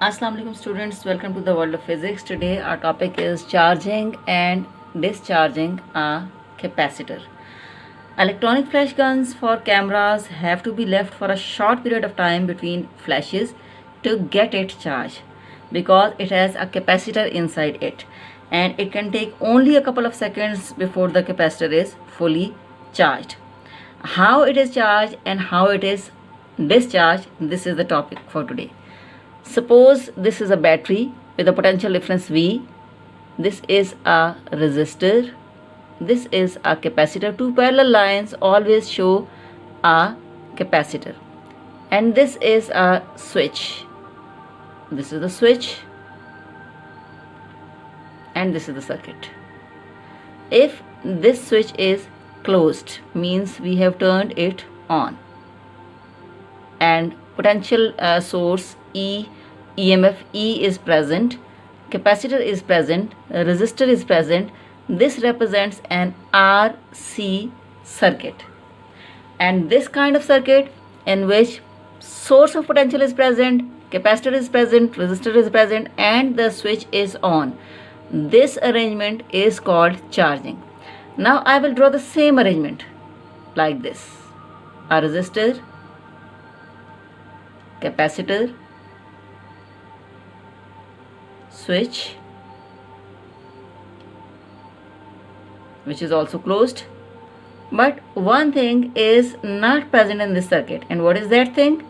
Assalamu alaikum students, welcome to the world of physics. Today our topic is charging and discharging a capacitor. Electronic flash guns for cameras have to be left for a short period of time between flashes to get it charged because it has a capacitor inside it and it can take only a couple of seconds before the capacitor is fully charged. How it is charged and how it is discharged, this is the topic for today. Suppose this is a battery with a potential difference V. This is a resistor. This is a capacitor. Two parallel lines always show a capacitor. And this is a switch. This is the switch. And this is the circuit. If this switch is closed, means we have turned it on. And potential source EMF E is present, capacitor is present, resistor is present. This represents an RC circuit. And this kind of circuit in which source of potential is present, capacitor is present, resistor is present, and the switch is on. This arrangement is called charging. Now I will draw the same arrangement like this. A resistor, capacitor, switch, which is also closed, but one thing is not present in this circuit. And what is that thing?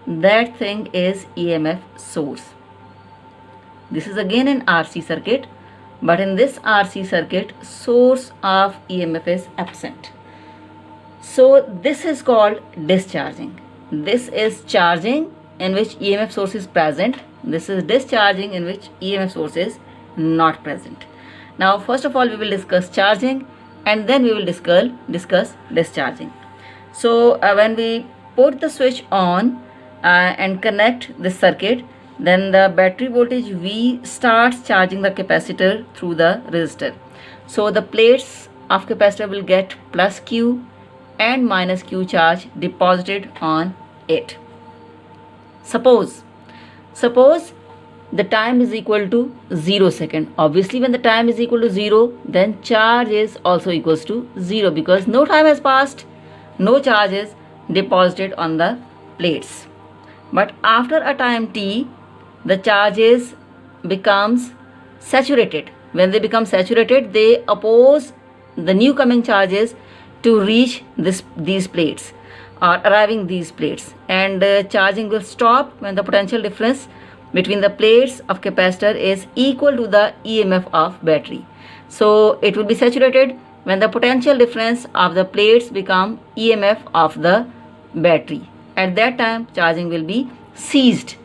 That thing is EMF source. This is again an RC circuit, but in this RC circuit source of EMF is absent. So this is called discharging. This is charging in which EMF source is present. This is discharging in which EMF source is not present. Now first of all we will discuss charging and then we will discuss discharging. So when we put the switch on and connect this circuit, then the battery voltage V starts charging the capacitor through the resistor. So the plates of capacitor will get plus Q and minus Q charge deposited on it. Suppose the time is equal to 0 second. Obviously when the time is equal to 0, then charge is also equals to 0 because no time has passed, no charge is deposited on the plates. But after a time t, the charges becomes saturated. When they become saturated, they oppose the new coming charges to reach these plates or arriving these plates, and charging will stop when the potential difference between the plates of capacitor is equal to the EMF of battery. So it will be saturated when the potential difference of the plates become EMF of the battery. At that time charging will be ceased.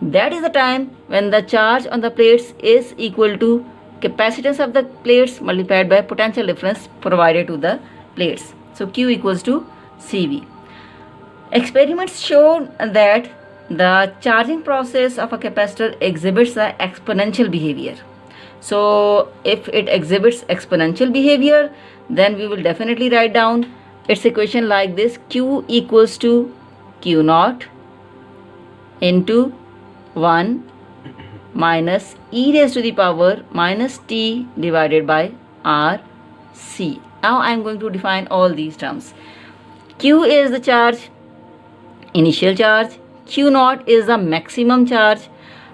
That is the time when the charge on the plates is equal to capacitance of the plates multiplied by potential difference provided to the plates. So Q equals to CV. Experiments show that the charging process of a capacitor exhibits an exponential behavior. So if it exhibits exponential behavior, then we will definitely write down its equation like this: Q equals to Q naught into 1 minus e raised to the power minus t divided by RC. Now I am going to define all these terms. Q is the charge, initial charge, Q naught is the maximum charge,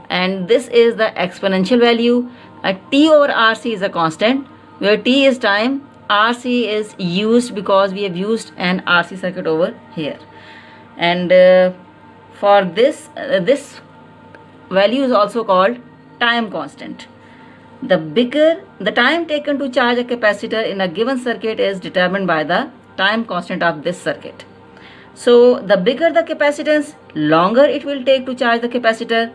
and this is the exponential value. T over RC is a constant, where T is time, RC is used because we have used an RC circuit over here. And for this value is also called time constant. The time taken to charge a capacitor in a given circuit is determined by the time constant of this circuit. So the bigger the capacitance, longer it will take to charge the capacitor,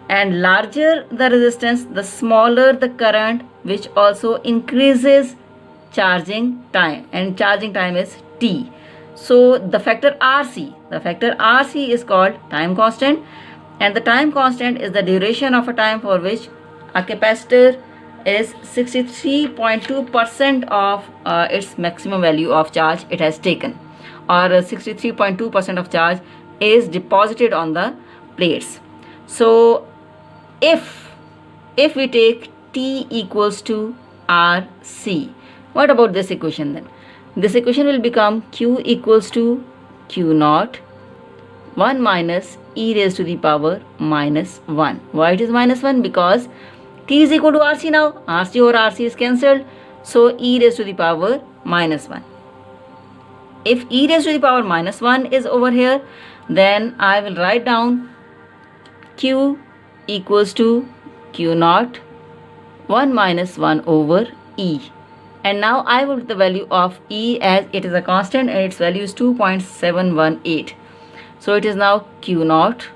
and larger the resistance, the smaller the current, which also increases charging time, and charging time is T. So the factor RC is called time constant, and the time constant is the duration of a time for which a capacitor is 63.2% of its maximum value of charge it has taken, or 63.2% of charge is deposited on the plates. So if we take T equals to RC, what about this equation then? This equation will become Q equals to Q naught 1 minus e raised to the power minus 1. Why it is minus 1? Because T is equal to RC now. RC or RC is cancelled. So e raised to the power minus 1. If e raised to the power minus 1 is over here, then I will write down Q equals to Q naught 1 minus 1 over e. And now I will put the value of e as it is a constant and its value is 2.718. So it is now Q naught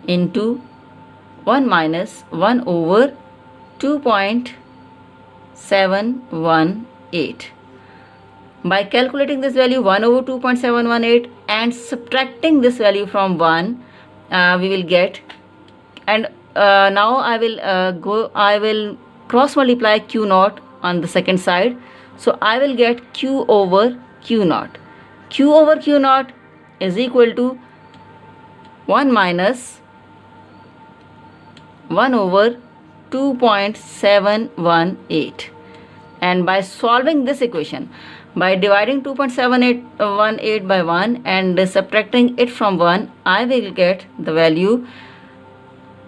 into 1 minus 1 over 2.718. By calculating this value 1 over 2.718 and subtracting this value from 1, we will get, and now I will cross multiply Q naught on the second side. So I will get Q over Q naught. Q over Q naught is equal to 1 minus 1 over 2.718. And by solving this equation, by dividing 2.718 by 1 and subtracting it from 1, I will get the value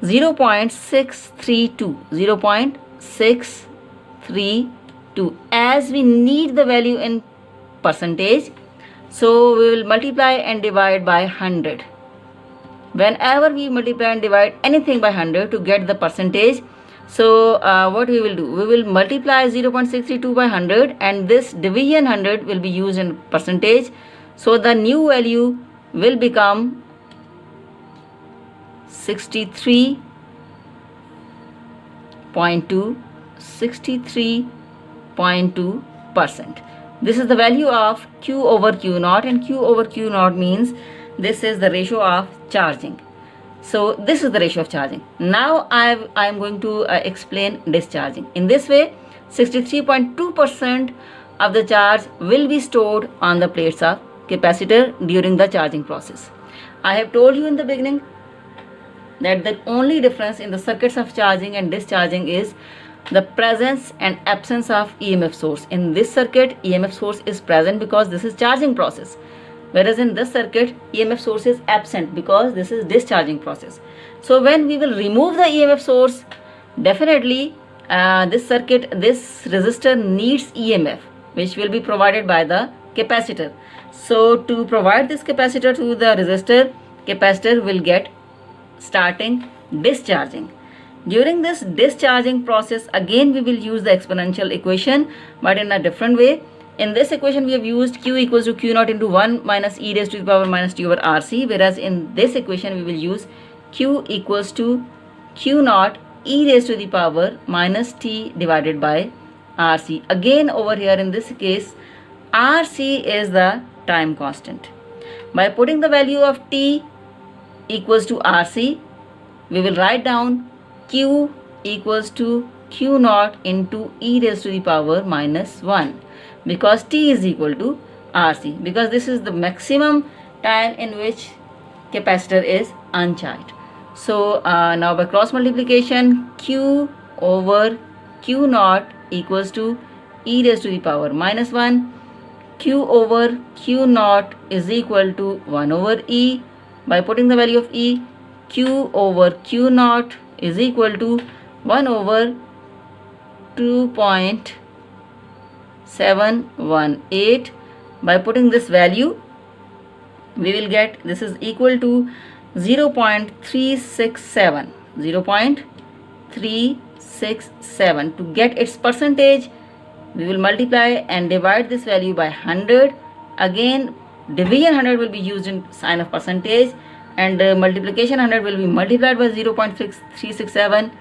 0.632. 0.632. As we need the value in percentage, so we will multiply and divide by 100. Whenever we multiply and divide anything by 100 to get the percentage, so what we will do? We will multiply 0.632 by 100 and this division 100 will be used in percentage. So the new value will become 63.2%. This is the value of Q over Q naught, and Q over Q naught means this is the ratio of charging. So this is the ratio of charging. Now I am going to explain discharging. In this way, 63.2% of the charge will be stored on the plates of capacitor during the charging process. I have told you in the beginning that the only difference in the circuits of charging and discharging is the presence and absence of EMF source. In this circuit, EMF source is present because this is charging process. Whereas in this circuit, EMF source is absent because this is discharging process. So when we will remove the EMF source, definitely this resistor needs EMF, which will be provided by the capacitor. So to provide this capacitor to the resistor, capacitor will get starting discharging. During this discharging process, again we will use the exponential equation, but in a different way. In this equation, we have used Q equals to Q naught into 1 minus e raised to the power minus t over RC, whereas in this equation, we will use Q equals to Q naught e raised to the power minus t divided by RC. Again, over here in this case, RC is the time constant. By putting the value of t equals to RC, we will write down Q equals to Q naught into e raised to the power minus 1. Because t is equal to RC, because this is the maximum time in which capacitor is uncharged. So now by cross multiplication, Q over Q naught equals to e raised to the power minus 1. Q over Q naught is equal to 1 over e. By putting the value of e, Q over Q naught is equal to 1 over 2.718. By putting this value, we will get this is equal to 0.367. 0.367. To get its percentage, we will multiply and divide this value by 100. Again, division 100 will be used in sign of percentage, and multiplication 100 will be multiplied by 0.367,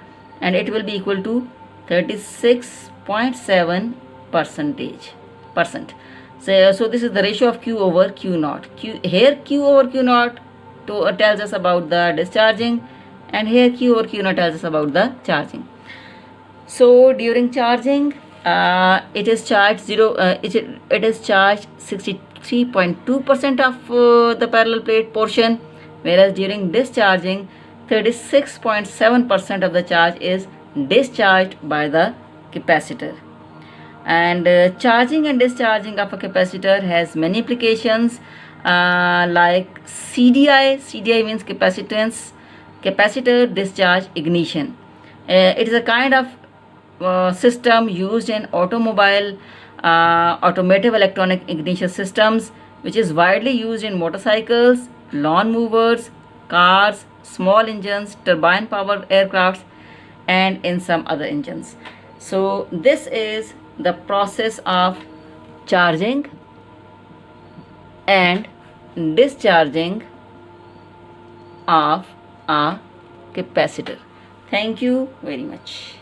and it will be equal to 36.7%. So this is the ratio of Q over Q naught. Here Q over Q naught tells us about the discharging, and here Q over Q naught tells us about the charging. So during charging, it is charged 63.2% of the parallel plate portion, whereas during discharging 36.7% of the charge is discharged by the capacitor. And charging and discharging of a capacitor has many applications, like CDI. CDI means capacitance, capacitor discharge ignition. It is a kind of system used in automobile, automotive electronic ignition systems, which is widely used in motorcycles, lawn movers, cars, small engines, turbine powered aircrafts, and in some other engines. So this is the process of charging and discharging of a capacitor. Thank you very much.